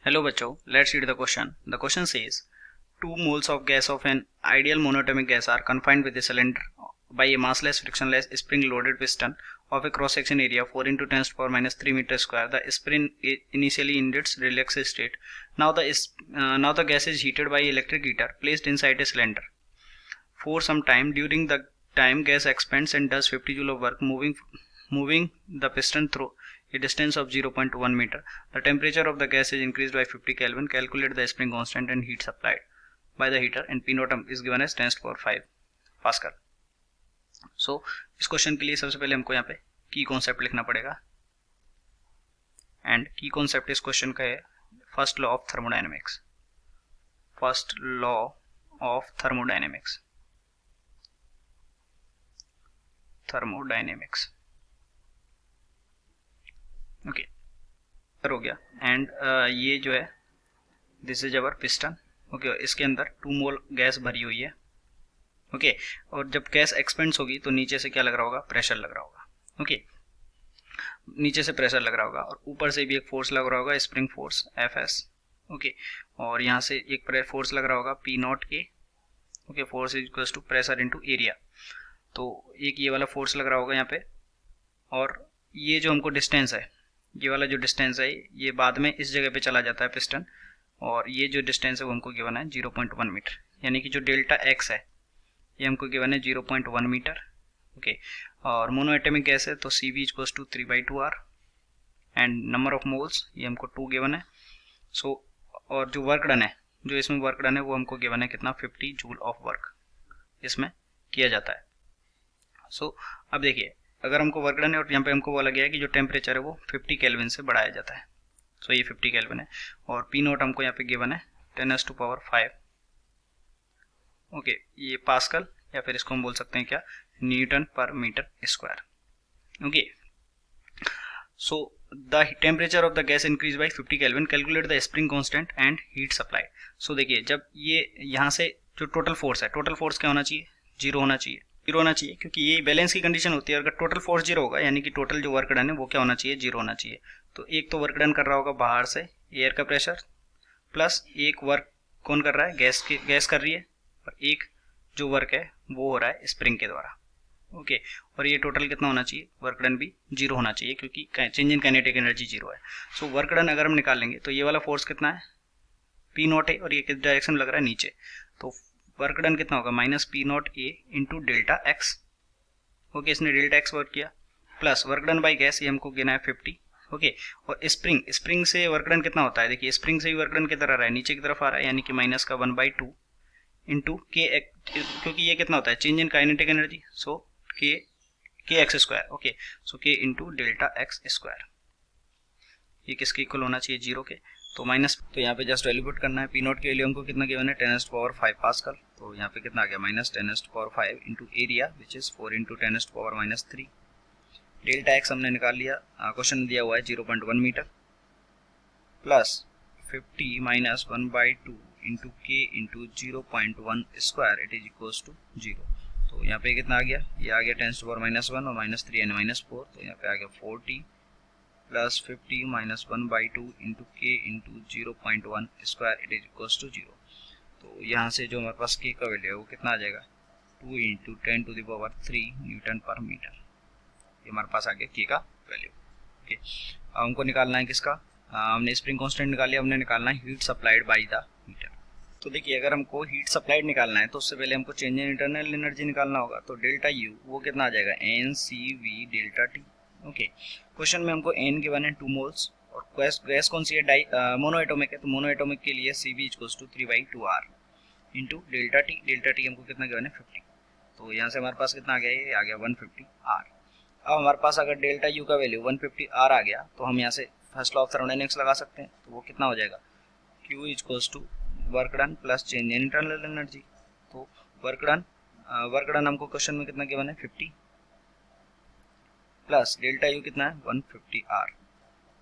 Hello बच्चों, let's read the question. The question says, 2 moles of gas of an ideal monatomic gas are confined with a cylinder by a massless frictionless spring-loaded piston of a cross-section area 4 into 10 to the power minus 3 meter square. The spring is initially in its relaxed state. Now the gas is heated by electric heater placed inside a cylinder. For some time, during the time gas expands and does 50 joule of work moving the piston through a distance of 0.1 meter. The temperature of the gas is increased by 50 Kelvin. Calculate the spring constant and heat supplied by the heater, and P naught is given as 10 to the power 5 pascal. So इस question के लिए सबसे पहले हमको यहाँ पे की concept लिखना पड़ेगा, एंड की कॉन्सेप्ट इस क्वेश्चन का है first law of thermodynamics. First law of thermodynamics okay हो गया. एंड ये जो है this is our piston. Okay, इसके अंदर 2 मोल गैस भरी हुई है. ओके, और जब गैस एक्सपेंड्स होगी तो नीचे से क्या लग रहा होगा, प्रेशर लग रहा होगा. ओके, नीचे से प्रेशर लग रहा होगा और ऊपर से भी एक फोर्स लग रहा होगा, स्प्रिंग फोर्स एफएस. ओके, और यहाँ से एक फोर्स लग रहा होगा P naught A. Okay, force is equal to pressure into area. तो एक ये वाला फोर्स लग रहा होगा यहाँ पे, और ये जो हमको डिस्टेंस है, ये वाला जो डिस्टेंस है ये बाद में इस जगह पे चला जाता है पिस्टन, और ये जो डिस्टेंस है वो हमको गिवन है 0.1 मीटर. यानी कि जो डेल्टा एक्स है ये हमको गिवन है 0.1 मीटर. ओके, और मोनोएटॉमिक गैस है तो C V equals to 3/2r, and number of moles ये हमको 2 गिवन है. सो और जो वर्क डन है, जो इसमें वर्क डन है वो हमको गिवन है कितना, 50 जूल ऑफ वर्क इसमें किया जाता है. सो अब देखिए, अगर हमको वर्क डन है और यहाँ पे हमको बोला गया है कि जो टेम्परेचर है वो 50 केल्विन से बढ़ाया जाता है. सो ये 50 केल्विन है, और पी नोट हमको यहाँ पे गिवन है 10 to the power 5. ओके, ये पास्कल या फिर इसको हम बोल सकते हैं क्या, न्यूटन पर metre square. Okay, so the temperature of the gas increase by 50 kelvin. Calculate the spring constant and heat supply. So देखिए, जब ये यहाँ से जो टोटल फोर्स है, टोटल फोर्स क्या होना चाहिए, जीरो होना चाहिए. जीरो होना चाहिए क्योंकि ये बैलेंस की कंडीशन होती है. अगर टोटल फोर्स जीरो होगा यानी कि टोटल जो वर्क डन है वो क्या होना चाहिए, जीरो होना चाहिए. तो एक तो वर्क डन कर रहा होगा बाहर से एयर का प्रेशर, प्लस एक वर्क कौन कर रहा है, गैस कर रही है, और एक जो वर्क है वो हो रहा है स्प्रिंग के द्वारा. ओके, और ये टोटल कितना होना चाहिए, वर्क डन भी जीरो होना चाहिए क्योंकि change in kinetic energy zero है. सो वर्क डन अगर हम निकाल लेंगे तो ये वाला फोर्स कितना है, पी नॉट है, और ये किस डायरेक्शन में लग रहा है, नीचे. तो वर्क डन कितना होगा, माइनस पी नॉट ए इंटू डेल्टा एक्स. ओके, इसने डेल्टा एक्स वर्क किया, plus work done by gas ये हमको गिना है 50. ओके, और स्प्रिंग से वर्क डन कितना होता है, देखिए स्प्रिंग से भी वर्क डन कितना आ रहा है, नीचे की तरफ आ रहा है, यानी कि माइनस का 1/2 इंटू के, क्योंकि ये कितना होता है, चेंज इन काइनेटिक एनर्जी. सो के एक्स स्क्वायर. ओके, सो के इंटू डेल्टा एक्स स्क्वायर. ये किसके इक्वल होना चाहिए, जीरो के. तो माइनस, तो यहाँ पे जस्ट वैल्यू पुट करना है. पी नॉट के लिए हमको कितना गिवन है, 10 to the power 5 पास्कल. तो यहाँ पे कितना आ गया, minus 10 to the power 5 into area which is 4 into 10 to the power minus 3. Delta X हमने निकाल लिया, क्वेश्चन दिया हुआ है 0.1 metre, plus 50 minus 1/2 into K into 0.1 square it is equals to 0. तो यहाँ पे कितना आ गया, ये आ गया 10 to the power -1 और -3 यानी -4. तो यहाँ पे आ गया 40 plus 50 minus 1/2 into K into 0.1 square it is equals to 0. तो यहाँ से जो हमारे पास के का वैल्यू है वो कितना आ जाएगा, 2 into 10 to the power 3 Newton पर मीटर. ये हमारे पास आ गया के का वैल्यू. ओके, अब हमको निकालना है किसका, हमने स्प्रिंग कांस्टेंट निकाल लिया, हमने निकालना है heat supplied by the heater. तो देखिए, अगर हमको हीट सप्लाइड निकालना है तो उससे पहले हमको चेंज इन इंटरनल एनर्जी निकालना होगा. तो डेल्टा यू वो कितना आ जाएगा, N C V delta T. Okay, question में हमको एन गिवन है 2 मोल्स, और गैस कौन सी है, मोनोएटॉमिक है. तो मोनोएटॉमिक के लिए C V equals to 3/2r into delta T. Delta T हमको कितना गिवन है, 50. तो यहाँ से हमारे पास कितना आ गया, ये आ गया 150r. अब हमारे पास अगर डेल्टा यू का वैल्यू 150r आ गया तो हम यहाँ से फर्स्ट लॉ ऑफ थर्मोडायनेमिक्स लगा सकते हैं. तो वो कितना हो जाएगा, Q equals to work done plus change in internal energy. तो वर्क डन हमको क्वेश्चन में कितना गिवन है, 50, प्लस डेल्टा यू कितना है 150r.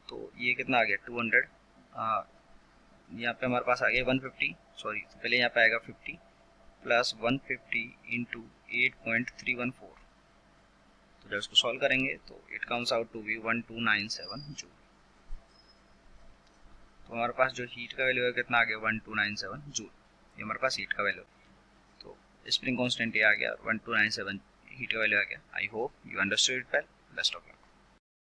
तो ये कितना आ गया 200. यहाँ पे हमारे पास आ गया 150, सॉरी तो पहले यहाँ पे आएगा 50 प्लस 150 इंटू 8.314. तो जब इसको सॉल्व करेंगे तो it comes out to be 1297 joule. तो हमारे पास जो हीट का वैल्यू है कितना आ गया 1297 जूल, ये हमारे पास हीट का वैल्यू। तो स्प्रिंग कांस्टेंट ये आ गया 1297 हीट का वैल्यू आ गया। I hope you understood it well. Best of luck.